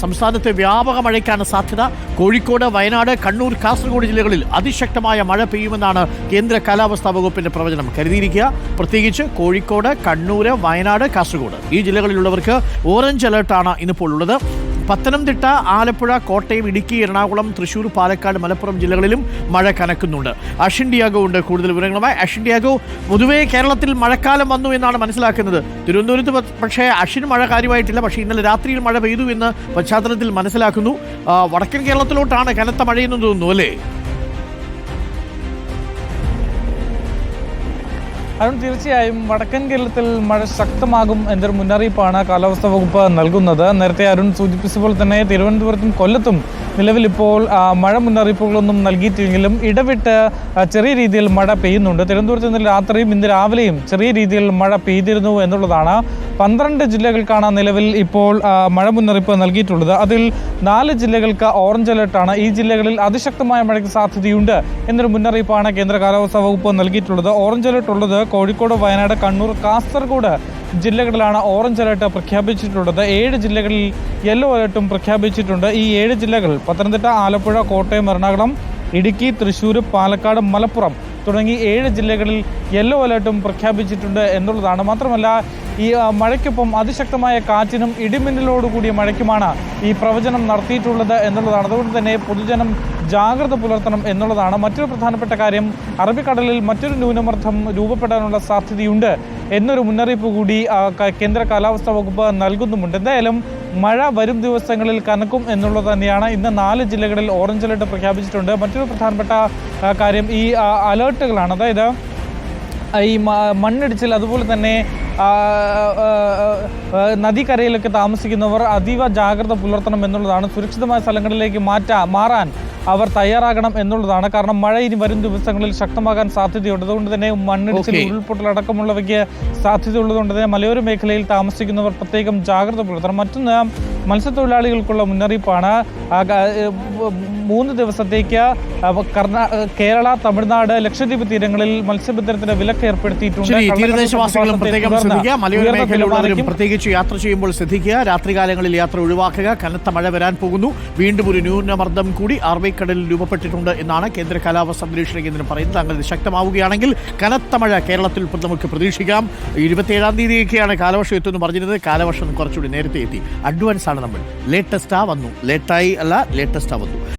സംസ്ഥാനത്തെ വ്യാപക മഴയ്ക്കാണ് സാധ്യത. കോഴിക്കോട്, വയനാട്, കണ്ണൂർ, കാസർഗോഡ് ജില്ലകളിൽ അതിശക്തമായ മഴ പെയ്യുമെന്നാണ് കേന്ദ്ര കാലാവസ്ഥാ വകുപ്പിന്റെ പ്രവചനം. കരുതിയിരിക്കുക. പ്രത്യേകിച്ച് കോഴിക്കോട്, കണ്ണൂർ, വയനാട്, കാസർഗോഡ് ഈ ജില്ലകളിലുള്ളവർക്ക് ഓറഞ്ച് അലേർട്ടാണ് ഇന്നിപ്പോൾ ഉള്ളത്. പത്തനംതിട്ട, ആലപ്പുഴ, കോട്ടയം, ഇടുക്കി, എറണാകുളം, തൃശൂർ, പാലക്കാട്, മലപ്പുറം ജില്ലകളിലും മഴ കനക്കുന്നുണ്ട്. അഷിൻ ഡിയാഗോ ഉണ്ട് കൂടുതൽ വിവരങ്ങളുമായി. അഷിൻ ഡിയാഗോ, പൊതുവെ കേരളത്തിൽ മഴക്കാലം വന്നു എന്നാണ് മനസ്സിലാക്കുന്നത്. തിരുവനന്തപുരത്ത് പക്ഷേ അഷിൻ മഴ കാര്യമായിട്ടില്ല. പക്ഷേ ഇന്നലെ രാത്രിയിൽ മഴ പെയ്തു എന്ന് പശ്ചാത്തലത്തിൽ മനസ്സിലാക്കുന്നു. വടക്കൻ കേരളത്തിലോട്ടാണ് കനത്ത മഴയെന്ന് തോന്നുന്നു അല്ലേ? അരുൺ, തീർച്ചയായും വടക്കൻ കേരളത്തിൽ മഴ ശക്തമാകും എന്നൊരു മുന്നറിയിപ്പാണ് കാലാവസ്ഥാ വകുപ്പ് നൽകുന്നത്. നേരത്തെ അരുൺ സൂചിപ്പിച്ചപ്പോൾ തന്നെ തിരുവനന്തപുരത്തും കൊല്ലത്തും നിലവിൽ ഇപ്പോൾ മഴ മുന്നറിയിപ്പുകളൊന്നും നൽകിയിട്ടില്ലെങ്കിലും ഇടവിട്ട് ചെറിയ രീതിയിൽ മഴ പെയ്യുന്നുണ്ട്. തിരുവനന്തപുരത്ത് ഇന്നലെ രാത്രിയും ഇന്ന് രാവിലെയും ചെറിയ രീതിയിൽ മഴ പെയ്തിരുന്നു എന്നുള്ളതാണ്. 12 ജില്ലകൾക്കാണ് നിലവിൽ ഇപ്പോൾ മഴ മുന്നറിയിപ്പ് നൽകിയിട്ടുള്ളത്. അതിൽ 4 ജില്ലകൾക്ക് ഓറഞ്ച് അലർട്ടാണ്. ഈ ജില്ലകളിൽ അതിശക്തമായ മഴയ്ക്ക് സാധ്യതയുണ്ട് എന്നൊരു മുന്നറിയിപ്പാണ് കേന്ദ്ര കാലാവസ്ഥാ വകുപ്പ് നൽകിയിട്ടുള്ളത്. ഓറഞ്ച് അലർട്ട് ഉള്ളത് കോഴിക്കോട്, വയനാട്, കണ്ണൂർ, കാസർഗോഡ് ജില്ലകളിലാണ് ഓറഞ്ച് അലർട്ട് പ്രഖ്യാപിച്ചിട്ടുള്ളത്. 7 ജില്ലകളിൽ യെല്ലോ അലർട്ടും പ്രഖ്യാപിച്ചിട്ടുണ്ട്. ഈ 7 ജില്ലകൾ പത്തനംതിട്ട, ആലപ്പുഴ, കോട്ടയം, എറണാകുളം, ഇടുക്കി, തൃശൂർ, പാലക്കാട്, മലപ്പുറം തുടങ്ങി 7 ജില്ലകളിൽ യെല്ലോ അലർട്ടും പ്രഖ്യാപിച്ചിട്ടുണ്ട് എന്നുള്ളതാണ്. മാത്രമല്ല, ഈ മഴയ്ക്കൊപ്പം അതിശക്തമായ കാറ്റിനും ഇടിമിന്നലോടുകൂടിയ മഴയ്ക്കുമാണ് ഈ പ്രവചനം നടത്തിയിട്ടുള്ളത് എന്നുള്ളതാണ്. അതുകൊണ്ട് തന്നെ പൊതുജനം ജാഗ്രത പുലർത്തണം എന്നുള്ളതാണ്. മറ്റൊരു പ്രധാനപ്പെട്ട കാര്യം, അറബിക്കടലിൽ മറ്റൊരു ന്യൂനമർദ്ദം രൂപപ്പെടാനുള്ള സാധ്യതയുണ്ട് എന്നൊരു മുന്നറിയിപ്പ് കൂടി കേന്ദ്ര കാലാവസ്ഥാ വകുപ്പ് നൽകുന്നുമുണ്ട്. എന്തായാലും മഴ വരും ദിവസങ്ങളിൽ കനക്കും എന്നുള്ളത് തന്നെയാണ്. ഇന്ന് 4 ജില്ലകളിൽ ഓറഞ്ച് അലർട്ട് പ്രഖ്യാപിച്ചിട്ടുണ്ട്. മറ്റൊരു പ്രധാനപ്പെട്ട കാര്യം ഈ അലേർട്ടുകളാണ്. അതായത് ഈ മണ്ണിടിച്ചിൽ, അതുപോലെ തന്നെ നദിക്കരയിലൊക്കെ താമസിക്കുന്നവർ അതീവ ജാഗ്രത പുലർത്തണം എന്നുള്ളതാണ്. സുരക്ഷിതമായ സ്ഥലങ്ങളിലേക്ക് മാറാൻ അവർ തയ്യാറാകണം എന്നുള്ളതാണ്. കാരണം മഴ ഇനി വരും ദിവസങ്ങളിൽ ശക്തമാകാൻ സാധ്യതയുണ്ട്. അതുകൊണ്ട് തന്നെ മണ്ണിടിച്ചിൽ, ഉരുൾപൊട്ടൽ അടക്കമുള്ളവയ്ക്ക് സാധ്യതയുള്ളതുകൊണ്ട് തന്നെ മലയോര മേഖലയിൽ താമസിക്കുന്നവർ പ്രത്യേകം ജാഗ്രത പുലർത്തണം. മറ്റൊന്ന്, മത്സ്യത്തൊഴിലാളികൾക്കുള്ള മുന്നറിയിപ്പാണ്. 3 ദിവസത്തേക്ക് കേരള, തമിഴ്നാട്, ലക്ഷദ്വീപ് തീരങ്ങളിൽ മത്സ്യബന്ധനത്തിന് വിലക്ക് ഏർപ്പെടുത്തിയിട്ടുണ്ട്. പ്രത്യേകിച്ച് യാത്ര ചെയ്യുമ്പോൾ ശ്രദ്ധിക്കുക. രാത്രികാലങ്ങളിൽ യാത്ര ഒഴിവാക്കുക. കനത്ത മഴ വരാൻ പോകുന്നു. വീണ്ടും ഒരു ന്യൂനമർദ്ദം കൂടി അറബിക്കടലിൽ രൂപപ്പെട്ടിട്ടുണ്ട് എന്നാണ് കേന്ദ്ര കാലാവസ്ഥാ നിരീക്ഷണ കേന്ദ്രം പറയുന്നത്. അങ്ങനെ ശക്തമാവുകയാണെങ്കിൽ കനത്ത മഴ കേരളത്തിൽ നമുക്ക് പ്രതീക്ഷിക്കാം. 27-ാം തീയതിയൊക്കെയാണ് കാലവർഷം എത്തുമെന്ന് പറഞ്ഞിരുന്നത്. കാലവർഷം കുറച്ചുകൂടി നേരത്തെ എത്തി. അഡ്വാൻസ് ആണ് നമ്മൾ. ലേറ്റസ്റ്റാ വന്നു. ലേറ്റായി അല്ല, ലേറ്റസ്റ്റാ വന്നു.